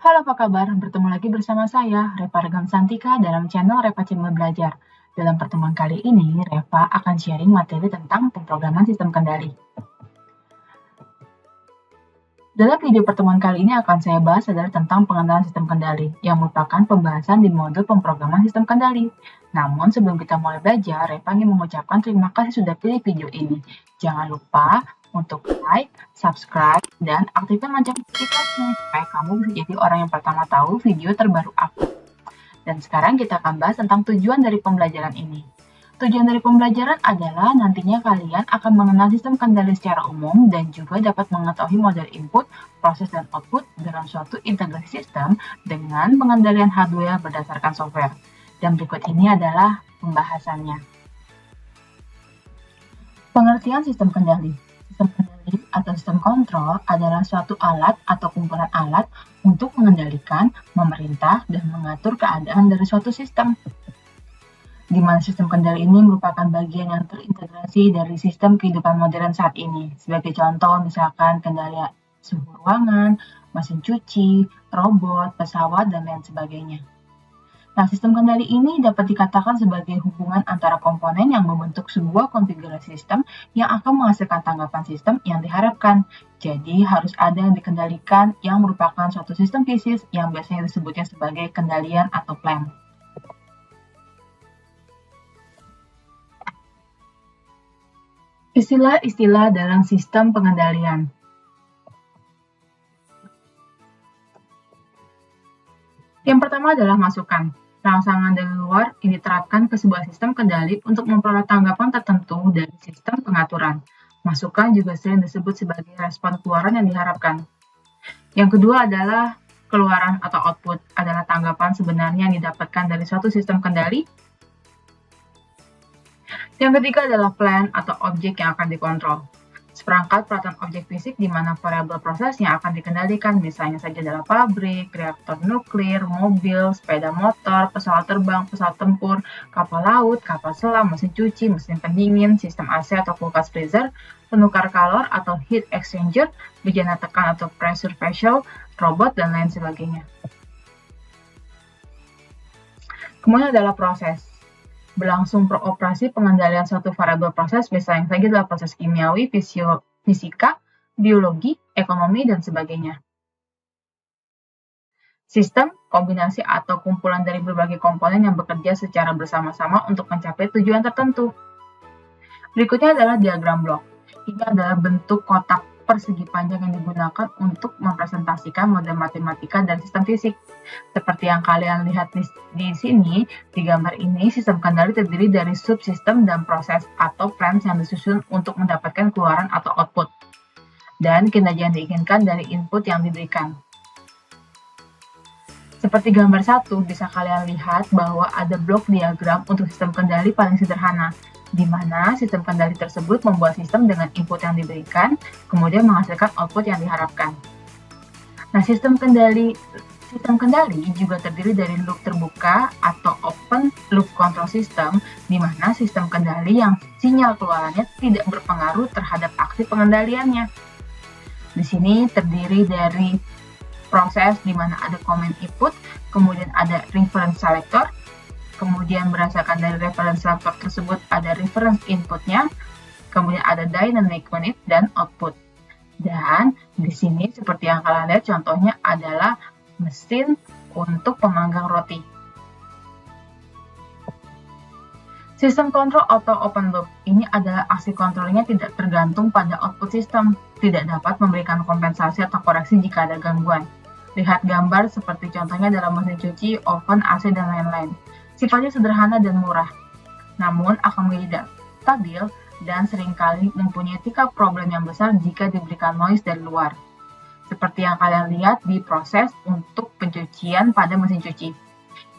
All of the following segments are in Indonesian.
Halo, apa kabar? Bertemu lagi bersama saya, Reva Regam Santika, dalam channel Reva Cimel Belajar. Dalam pertemuan kali ini, Reva akan sharing materi tentang pemrograman sistem kendali. Dalam video pertemuan kali ini akan saya bahas adalah tentang pengenalan sistem kendali, yang merupakan pembahasan di modul pemrograman sistem kendali. Namun, sebelum kita mulai belajar, Reva ingin mengucapkan terima kasih sudah pilih video ini. Jangan lupa untuk like, subscribe, dan aktifkan lonceng notifikasinya supaya kamu bisa jadi orang yang pertama tahu video terbaru aku. Dan sekarang kita akan bahas tentang tujuan dari pembelajaran ini. Tujuan dari pembelajaran adalah nantinya kalian akan mengenal sistem kendali secara umum dan juga dapat mengetahui model input, proses, dan output dalam suatu integrasi sistem dengan pengendalian hardware berdasarkan software. Dan berikut ini adalah pembahasannya. Pengertian sistem kendali. Sistem kendali atau sistem kontrol adalah suatu alat atau kumpulan alat untuk mengendalikan, memerintah, dan mengatur keadaan dari suatu sistem. Di mana sistem kendali ini merupakan bagian yang terintegrasi dari sistem kehidupan modern saat ini. Sebagai contoh, misalkan kendali suhu ruangan, mesin cuci, robot, pesawat, dan lain sebagainya. Nah, sistem kendali ini dapat dikatakan sebagai hubungan antara komponen yang membentuk sebuah konfigurasi sistem yang akan menghasilkan tanggapan sistem yang diharapkan. Jadi, harus ada yang dikendalikan yang merupakan suatu sistem fisis yang biasanya disebutnya sebagai kendalian atau plan. Istilah-istilah dalam sistem pengendalian. Yang pertama adalah masukan. Rangsangan dari luar ini diterapkan ke sebuah sistem kendali untuk memperoleh tanggapan tertentu dari sistem pengaturan. Masukan juga sering disebut sebagai respon keluaran yang diharapkan. Yang kedua adalah keluaran atau output, adalah tanggapan sebenarnya yang didapatkan dari suatu sistem kendali. Yang ketiga adalah plan atau objek yang akan dikontrol. Seperangkat peralatan objek fisik di mana variabel prosesnya akan dikendalikan, misalnya saja adalah pabrik, reaktor nuklir, mobil, sepeda motor, pesawat terbang, pesawat tempur, kapal laut, kapal selam, mesin cuci, mesin pendingin, sistem AC atau kulkas freezer, penukar kalor atau heat exchanger, bejana tekan atau pressure vessel, robot, dan lain sebagainya. Kemudian adalah proses. Berlangsung operasi pengendalian suatu variabel proses, misalnya saja adalah proses kimiawi, fisika, biologi, ekonomi, dan sebagainya. Sistem, kombinasi atau kumpulan dari berbagai komponen yang bekerja secara bersama-sama untuk mencapai tujuan tertentu. Berikutnya adalah diagram blok. Ini adalah bentuk kotak persegi panjang yang digunakan untuk mempresentasikan model matematika dan sistem fisik. Seperti yang kalian lihat di sini, di gambar ini, sistem kendali terdiri dari subsistem dan proses atau plans yang disusun untuk mendapatkan keluaran atau output, dan kinerja yang diinginkan dari input yang diberikan. Seperti gambar 1, bisa kalian lihat bahwa ada blok diagram untuk sistem kendali paling sederhana, di mana sistem kendali tersebut membuat sistem dengan input yang diberikan, kemudian menghasilkan output yang diharapkan. Nah, sistem kendali juga terdiri dari loop terbuka atau open loop control system, di mana sistem kendali yang sinyal keluarannya tidak berpengaruh terhadap aksi pengendaliannya. Di sini terdiri dari proses di mana ada command input, kemudian ada reference selector, kemudian berdasarkan dari reference selector tersebut ada reference inputnya, kemudian ada dynamic unit dan output. Dan di sini seperti yang kalian lihat contohnya adalah mesin untuk pemanggang roti. Sistem kontrol atau open loop ini adalah aksi kontrolnya tidak tergantung pada output sistem, tidak dapat memberikan kompensasi atau koreksi jika ada gangguan. Lihat gambar seperti contohnya dalam mesin cuci, oven, AC, dan lain-lain. Sifatnya sederhana dan murah, namun akan menjadi stabil dan seringkali mempunyai tingkat problem yang besar jika diberikan noise dari luar. Seperti yang kalian lihat di proses untuk pencucian pada mesin cuci.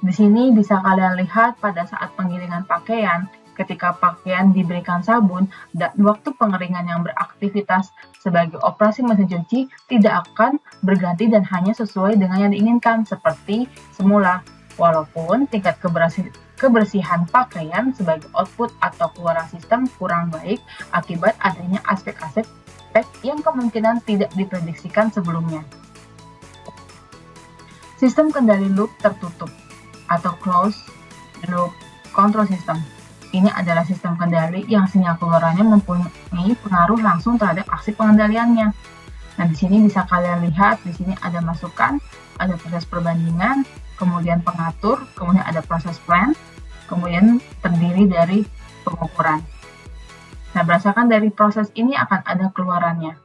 Di sini bisa kalian lihat pada saat penggilingan pakaian, ketika pakaian diberikan sabun dan waktu pengeringan yang beraktivitas sebagai operasi mesin cuci tidak akan berganti dan hanya sesuai dengan yang diinginkan seperti semula, walaupun tingkat kebersihan pakaian sebagai output atau keluaran sistem kurang baik akibat adanya aspek-aspek yang kemungkinan tidak diprediksikan sebelumnya. Sistem kendali loop tertutup atau closed loop control system. Ini adalah sistem kendali yang sinyal keluarannya mempunyai pengaruh langsung terhadap aksi pengendaliannya. Nah, di sini bisa kalian lihat, di sini ada masukan, ada proses perbandingan, kemudian pengatur, kemudian ada proses plan, kemudian terdiri dari pengukuran. Nah, berdasarkan dari proses ini akan ada keluarannya.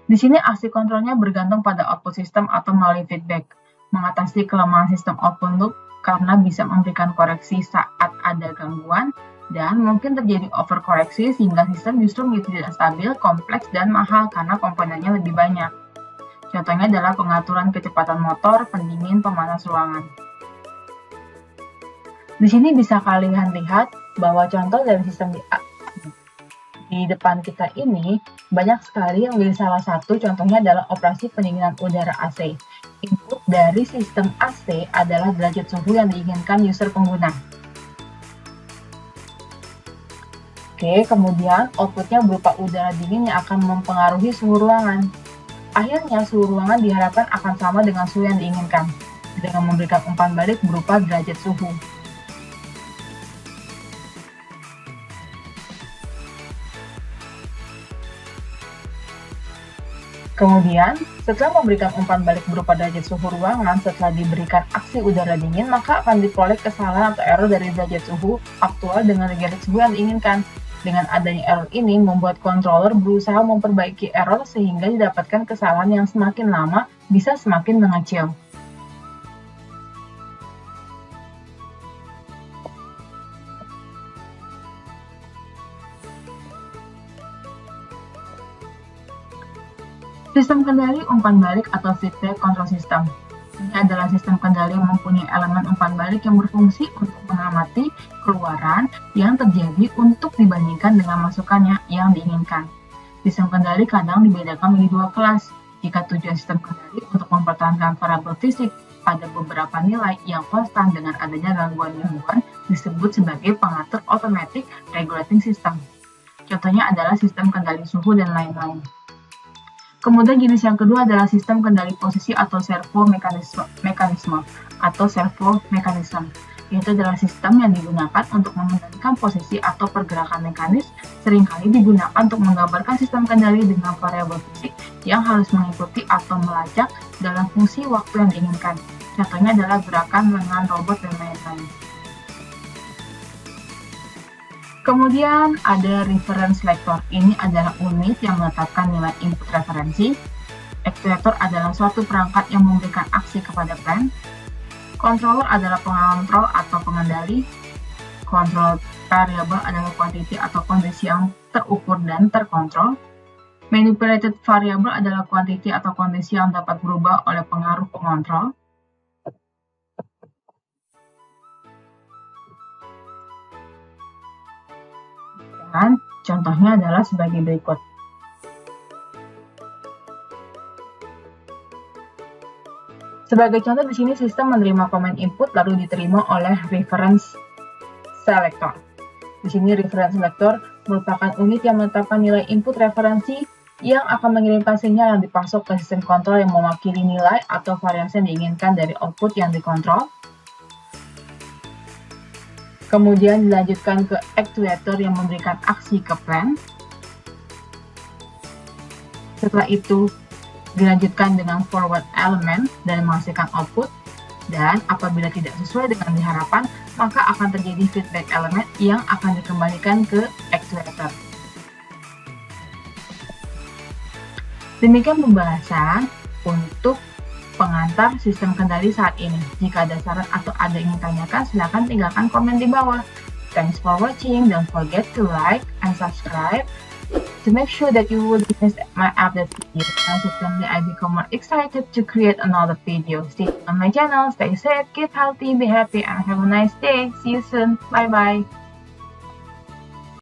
Di sini aksi kontrolnya bergantung pada output sistem atau melalui feedback. Mengatasi kelemahan sistem output loop karena bisa memberikan koreksi saat ada gangguan, dan mungkin terjadi overkoreksi sehingga sistem justru menjadi tidak stabil, kompleks, dan mahal karena komponennya lebih banyak. Contohnya adalah pengaturan kecepatan motor, pendingin, pemanas ruangan. Di sini bisa kalian lihat bahwa contoh dari sistem di depan kita ini banyak sekali yang menjadi salah satu, contohnya adalah operasi pendinginan udara AC. Input dari sistem AC adalah derajat suhu yang diinginkan user pengguna. Oke, kemudian outputnya berupa udara dingin yang akan mempengaruhi suhu ruangan. Akhirnya, suhu ruangan diharapkan akan sama dengan suhu yang diinginkan, dengan memberikan umpan balik berupa derajat suhu. Kemudian, setelah memberikan umpan balik berupa derajat suhu ruangan, setelah diberikan aksi udara dingin, maka akan diperoleh kesalahan atau error dari derajat suhu aktual dengan derajat suhu yang diinginkan. Dengan adanya error ini, membuat controller berusaha memperbaiki error sehingga didapatkan kesalahan yang semakin lama bisa semakin mengecil. Sistem kendali umpan balik atau feedback control system. Ini adalah sistem kendali yang mempunyai elemen umpan balik yang berfungsi untuk mengamati keluaran yang terjadi untuk dibandingkan dengan masukannya yang diinginkan. Sistem kendali kadang dibedakan menjadi dua kelas. Jika tujuan sistem kendali untuk mempertahankan variabel fisik pada beberapa nilai yang konstan dengan adanya gangguan-gangguan disebut sebagai pengatur automatic regulating system. Contohnya adalah sistem kendali suhu dan lain-lain. Kemudian jenis yang kedua adalah sistem kendali posisi atau servo mekanisme atau servo mechanism. Itu adalah sistem yang digunakan untuk mengendalikan posisi atau pergerakan mekanis, seringkali digunakan untuk menggambarkan sistem kendali dengan variabel fisik yang harus mengikuti atau melacak dalam fungsi waktu yang diinginkan. Contohnya adalah gerakan lengan robot dan lain-lain. Kemudian ada reference selector. Ini adalah unit yang menetapkan nilai input referensi. Actuator adalah suatu perangkat yang memberikan aksi kepada plan. Controller adalah pengontrol atau pengendali. Control variable adalah quantity atau kondisi yang terukur dan terkontrol. Manipulated variable adalah quantity atau kondisi yang dapat berubah oleh pengaruh pengontrol. Dan contohnya adalah sebagai berikut. Sebagai contoh di sini sistem menerima komen input lalu diterima oleh reference selector. Di sini reference selector merupakan unit yang menetapkan nilai input referensi yang akan mengirimkan sinyal yang dipasok ke sistem kontrol yang mewakili nilai atau variasi yang diinginkan dari output yang dikontrol. Kemudian dilanjutkan ke actuator yang memberikan aksi ke plan. Setelah itu dilanjutkan dengan forward element dan menghasilkan output. Dan apabila tidak sesuai dengan diharapkan, maka akan terjadi feedback element yang akan dikembalikan ke actuator. Demikian pembahasan untuk pengantar sistem kendali saat ini. Jika ada saran atau ada yang ingin tanyakan, silakan tinggalkan komen di bawah. Thanks for watching. Don't forget to like and subscribe to make sure that you will miss my update videos. Consequently, I become more excited to create another video. Stay on my channel, stay safe, keep healthy, be happy, and have a nice day. See you soon. Bye bye.